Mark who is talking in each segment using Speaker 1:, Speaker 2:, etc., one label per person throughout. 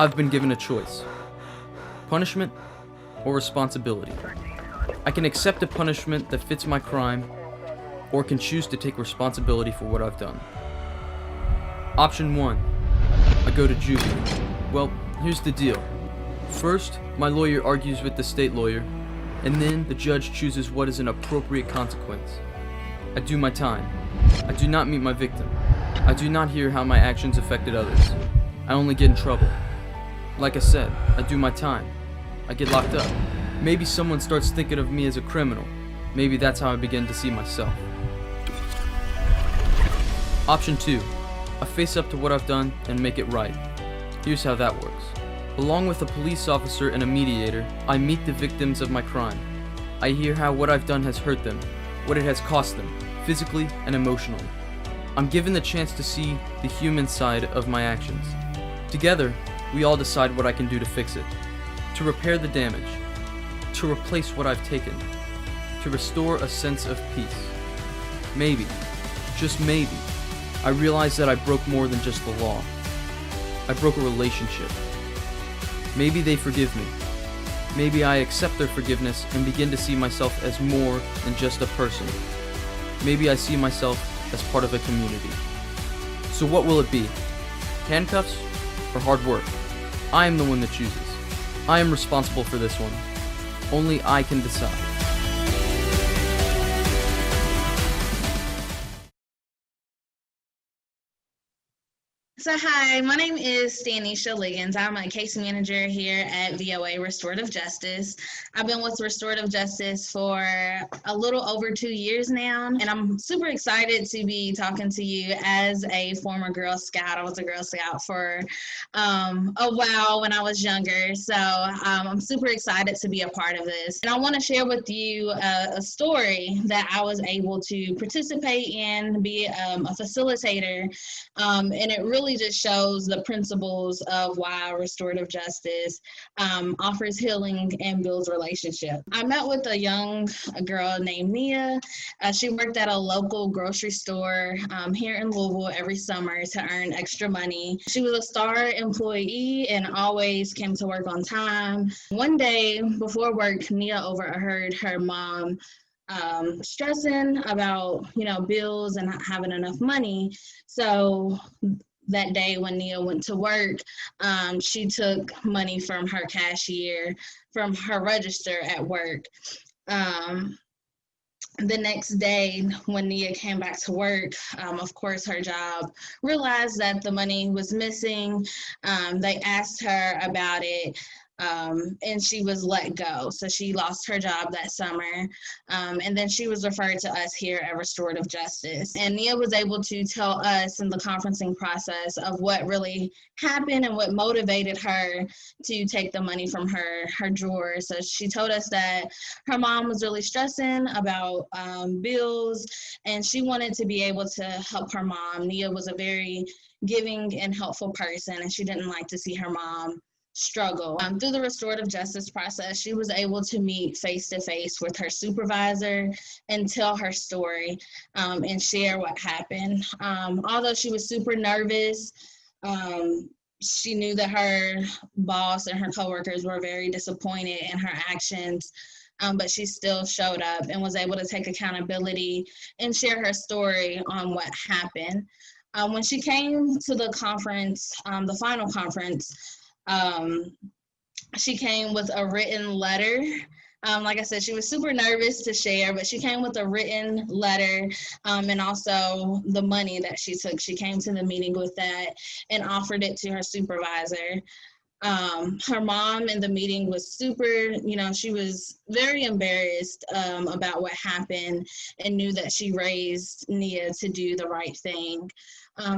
Speaker 1: I've been given a choice: punishment or responsibility. I can accept a punishment that fits my crime, or can choose to take responsibility for what I've done. Option 1, I go to juvie. Well, here's the deal. First, my lawyer argues with the state lawyer, and then the judge chooses what is an appropriate consequence. I do my time. I do not meet my victim. I do not hear how my actions affected others. I only get in trouble. Like I said, I do my time. I get locked up. Maybe someone starts thinking of me as a criminal. Maybe that's how I begin to see myself. Option 2, I face up to what I've done and make it right. Here's how that works. Along with a police officer and a mediator, I meet the victims of my crime. I hear how what I've done has hurt them, what it has cost them, physically and emotionally. I'm given the chance to see the human side of my actions. Together, we all decide what I can do to fix it, to repair the damage, to replace what I've taken, to restore a sense of peace. Maybe, just maybe, I realize that I broke more than just the law. I broke a relationship. Maybe they forgive me. Maybe I accept their forgiveness and begin to see myself as more than just a person. Maybe I see myself as part of a community. So what will it be? Handcuffs or hard work? I am the one that chooses. I am responsible for this one. Only I can decide.
Speaker 2: So hi, my name is Stanisha Liggins. I'm a case manager here at VOA Restorative Justice. I've been with Restorative Justice for a little over 2 years now, and I'm super excited to be talking to you as a former Girl Scout. I was a Girl Scout for a while when I was younger, so I'm super excited to be a part of this. And I want to share with you a story that I was able to participate in, be a facilitator, and it really just shows the principles of why restorative justice offers healing and builds relationship. I met with a girl named Nia. She worked at a local grocery store here in Louisville every summer to earn extra money. She was a star employee and always came to work on time. One day before work, Nia overheard her mom stressing about, bills and not having enough money. So that day when Nia went to work, she took money from her cashier, from her register at work. The next day when Nia came back to work, of course her job realized that the money was missing. They asked her about it. And she was let go. So she lost her job that summer. And then she was referred to us here at Restorative Justice. And Nia was able to tell us in the conferencing process of what really happened and what motivated her to take the money from her drawer. So she told us that her mom was really stressing about bills, and she wanted to be able to help her mom. Nia was a very giving and helpful person, and she didn't like to see her mom struggle. Through the restorative justice process, she was able to meet face-to-face with her supervisor and tell her story and share what happened. Although she was super nervous, she knew that her boss and her coworkers were very disappointed in her actions, but she still showed up and was able to take accountability and share her story on what happened. When she came to the conference, the final conference, she came with a written letter. Like I said, she was super nervous to share, but she came with a written letter and also the money that she took. She came to the meeting with that and offered it to her supervisor. Her mom in the meeting was super, she was very embarrassed about what happened and knew that she raised Nia to do the right thing.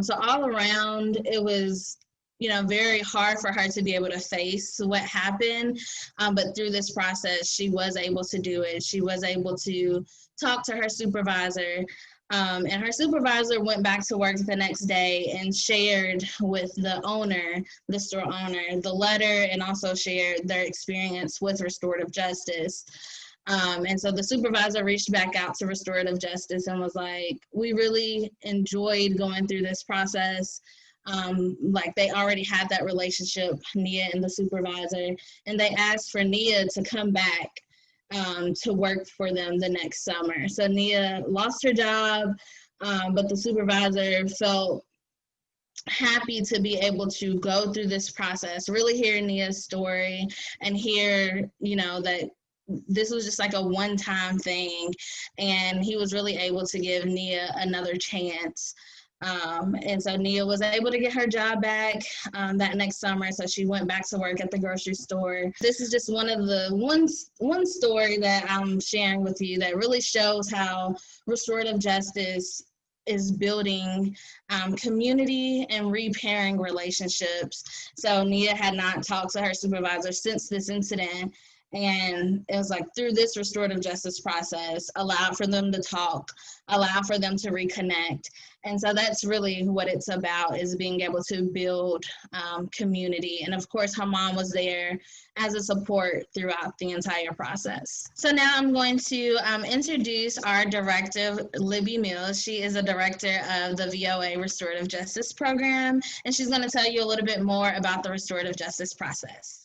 Speaker 2: So all around, it was very hard for her to be able to face what happened. But through this process, she was able to do it. She was able to talk to her supervisor. And her supervisor went back to work the next day and shared with the owner, the store owner, the letter, and also shared their experience with restorative justice. And so the supervisor reached back out to restorative justice and was like, we really enjoyed going through this process. Like they already had that relationship, Nia and the supervisor, and they asked for Nia to come back to work for them the next summer. So Nia lost her job, but the supervisor felt happy to be able to go through this process, really hear Nia's story and hear, that this was just like a one-time thing, and he was really able to give Nia another chance. And so Nia was able to get her job back that next summer. So she went back to work at the grocery store. This is just one of the one story that I'm sharing with you that really shows how restorative justice is building community and repairing relationships. So Nia had not talked to her supervisor since this incident. And it was like through this restorative justice process, allowed for them to talk, allowed for them to reconnect. And so that's really what it's about, is being able to build community. And of course, her mom was there as a support throughout the entire process. So now I'm going to introduce our director, Libby Mills. She is a director of the VOA Restorative Justice Program, and she's going to tell you a little bit more about the restorative justice process.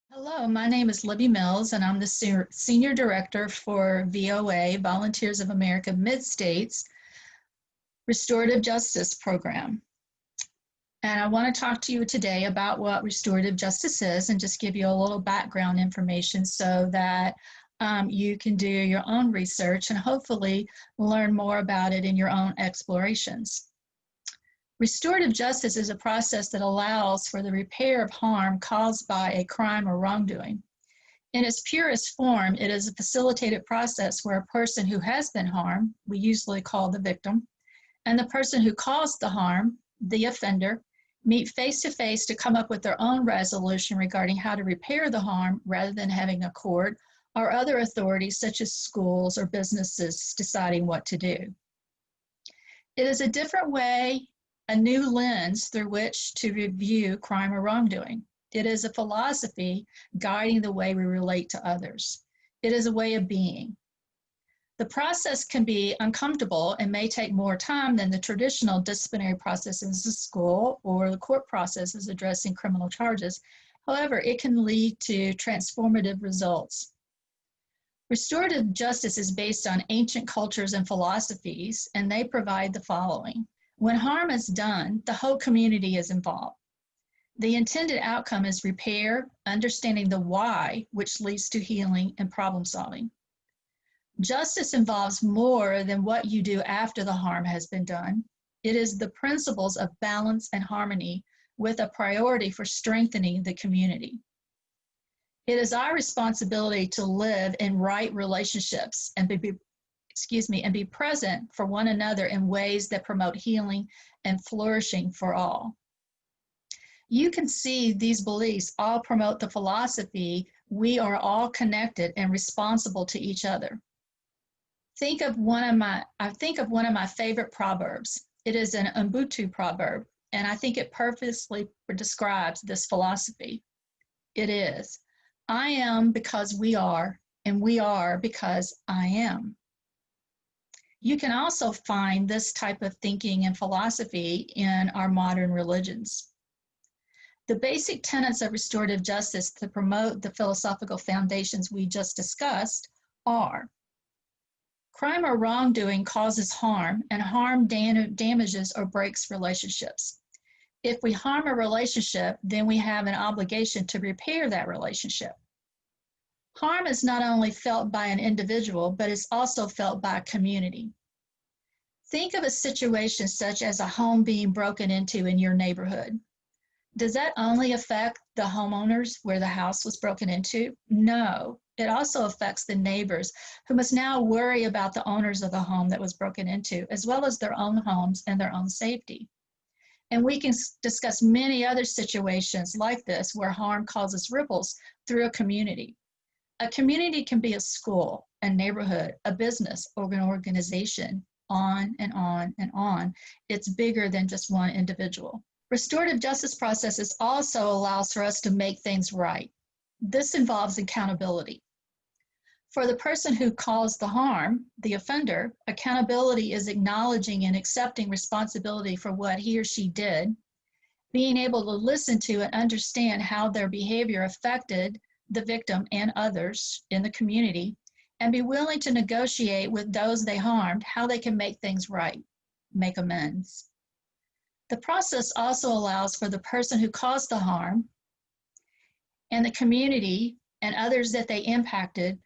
Speaker 3: Hello, my name is Libby Mills, and I'm the Senior Director for VOA, Volunteers of America Mid-States Restorative Justice Program. And I want to talk to you today about what restorative justice is and just give you a little background information so that you can do your own research and hopefully learn more about it in your own explorations. Restorative justice is a process that allows for the repair of harm caused by a crime or wrongdoing. In its purest form, it is a facilitated process where a person who has been harmed, we usually call the victim, and the person who caused the harm, the offender, meet face-to-face to come up with their own resolution regarding how to repair the harm rather than having a court or other authorities such as schools or businesses deciding what to do. It is a different way, a new lens through which to review crime or wrongdoing. It is a philosophy guiding the way we relate to others. It is a way of being. The process can be uncomfortable and may take more time than the traditional disciplinary processes of school or the court processes addressing criminal charges. However, it can lead to transformative results. Restorative justice is based on ancient cultures and philosophies, and they provide the following. When harm is done, the whole community is involved. The intended outcome is repair, understanding the why, which leads to healing and problem solving. Justice involves more than what you do after the harm has been done. It is the principles of balance and harmony with a priority for strengthening the community. It is our responsibility to live in right relationships and be present for one another in ways that promote healing and flourishing for all. You can see these beliefs all promote the philosophy we are all connected and responsible to each other. I think of one of my favorite proverbs. It is an Ubuntu proverb, and I think it perfectly describes this philosophy. It is, I am because we are, and we are because I am. You can also find this type of thinking and philosophy in our modern religions. The basic tenets of restorative justice to promote the philosophical foundations we just discussed are: crime or wrongdoing causes harm, and harm damages or breaks relationships. If we harm a relationship, then we have an obligation to repair that relationship. Harm is not only felt by an individual, but is also felt by a community. Think of a situation such as a home being broken into in your neighborhood. Does that only affect the homeowners where the house was broken into? No, it also affects the neighbors who must now worry about the owners of the home that was broken into, as well as their own homes and their own safety. And we can discuss many other situations like this where harm causes ripples through a community. A community can be a school, a neighborhood, a business, or an organization, on and on and on. It's bigger than just one individual. Restorative justice processes also allows for us to make things right. This involves accountability. For the person who caused the harm, the offender, accountability is acknowledging and accepting responsibility for what he or she did, being able to listen to and understand how their behavior affected the victim and others in the community, and be willing to negotiate with those they harmed how they can make things right, make amends. The process also allows for the person who caused the harm and the community and others that they impacted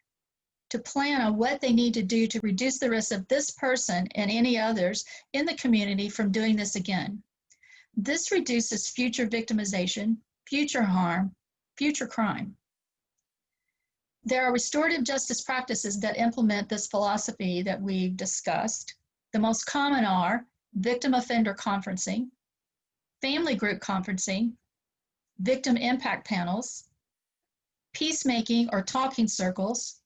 Speaker 3: to plan on what they need to do to reduce the risk of this person and any others in the community from doing this again. This reduces future victimization, future harm, future crime. There are restorative justice practices that implement this philosophy that we've discussed. The most common are victim offender conferencing, family group conferencing, victim impact panels, peacemaking or talking circles,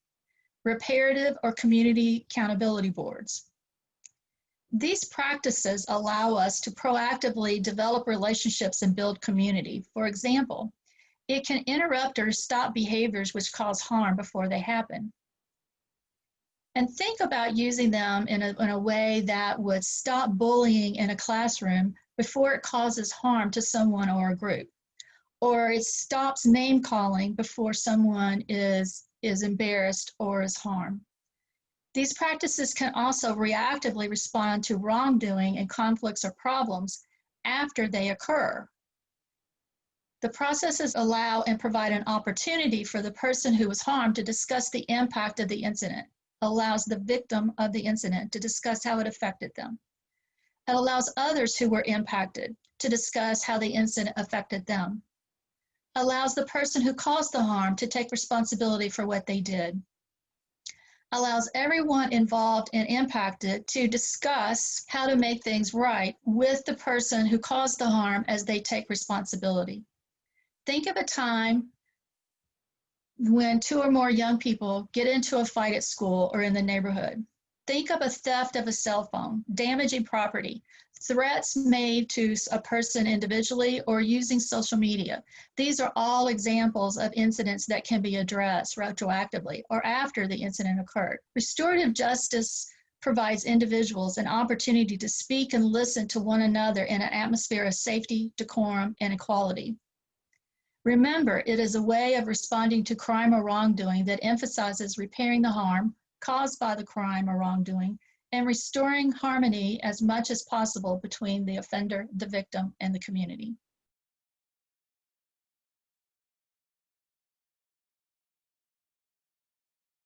Speaker 3: reparative or community accountability boards. These practices allow us to proactively develop relationships and build community. For example, it can interrupt or stop behaviors which cause harm before they happen. And think about using them in a way that would stop bullying in a classroom before it causes harm to someone or a group. Or it stops name calling before someone is embarrassed or is harmed. These practices can also reactively respond to wrongdoing and conflicts or problems after they occur. The processes allow and provide an opportunity for the person who was harmed to discuss the impact of the incident, allows the victim of the incident to discuss how it affected them. It allows others who were impacted to discuss how the incident affected them. Allows the person who caused the harm to take responsibility for what they did. Allows everyone involved and impacted to discuss how to make things right with the person who caused the harm as they take responsibility. Think of a time when 2 or more young people get into a fight at school or in the neighborhood. Think of a theft of a cell phone, damaging property, threats made to a person individually, or using social media. These are all examples of incidents that can be addressed retroactively or after the incident occurred. Restorative justice provides individuals an opportunity to speak and listen to one another in an atmosphere of safety, decorum, and equality. Remember, it is a way of responding to crime or wrongdoing that emphasizes repairing the harm caused by the crime or wrongdoing and restoring harmony as much as possible between the offender, the victim, and the community.